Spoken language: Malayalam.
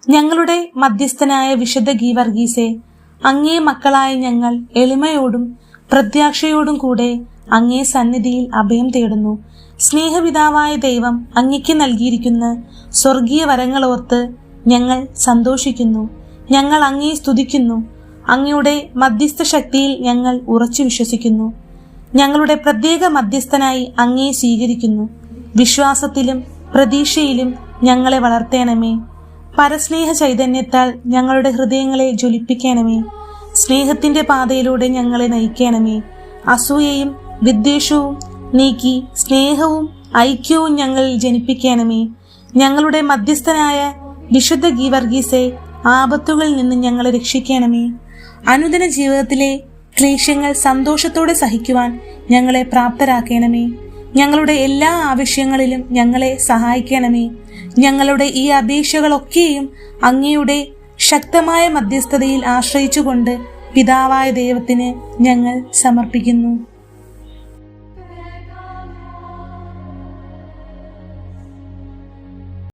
ഞങ്ങളുടെ മധ്യസ്ഥനായ വിശുദ്ധ ഗീവർഗീസെ, അങ്ങേ മക്കളായ ഞങ്ങൾ എളിമയോടും പ്രത്യാശയോടും കൂടെ അങ്ങേ സന്നിധിയിൽ അഭയം തേടുന്നു. സ്നേഹപിതാവായ ദൈവം അങ്ങയ്ക്ക് നൽകിയിരിക്കുന്ന സ്വർഗീയ വരങ്ങളോർത്ത് ഞങ്ങൾ സന്തോഷിക്കുന്നു. ഞങ്ങൾ അങ്ങയെ സ്തുതിക്കുന്നു. അങ്ങയുടെ മധ്യസ്ഥ ശക്തിയിൽ ഞങ്ങൾ ഉറച്ചു വിശ്വസിക്കുന്നു. ഞങ്ങളുടെ പ്രത്യേക മധ്യസ്ഥനായി അങ്ങയെ സ്വീകരിക്കുന്നു. വിശ്വാസത്തിലും പ്രതീക്ഷയിലും ഞങ്ങളെ വളർത്തേണമേ. പരസ്നേഹ ചൈതന്യത്താൽ ഞങ്ങളുടെ ഹൃദയങ്ങളെ ജ്വലിപ്പിക്കണമേ. സ്നേഹത്തിന്റെ പാതയിലൂടെ ഞങ്ങളെ നയിക്കണമേ. അസൂയയും വിദ്വേഷവും നീക്കി സ്നേഹവും ഐക്യവും ഞങ്ങളിൽ ജനിപ്പിക്കണമേ. ഞങ്ങളുടെ മധ്യസ്ഥനായ വിശുദ്ധ ഗീവർഗീസെ, ആപത്തുകളിൽ നിന്ന് ഞങ്ങളെ രക്ഷിക്കണമേ. അനുദിന ജീവിതത്തിലെ ക്ലേശങ്ങൾ സന്തോഷത്തോടെ സഹിക്കുവാൻ ഞങ്ങളെ പ്രാപ്തരാക്കണമേ. ഞങ്ങളുടെ എല്ലാ ആവശ്യങ്ങളിലും ഞങ്ങളെ സഹായിക്കണമേ. ഞങ്ങളുടെ ഈ അപേക്ഷകളൊക്കെയും അങ്ങയുടെ ശക്തമായ മധ്യസ്ഥതയിൽ ആശ്രയിച്ചുകൊണ്ട് പിതാവായ ദൈവത്തിന് ഞങ്ങൾ സമർപ്പിക്കുന്നു.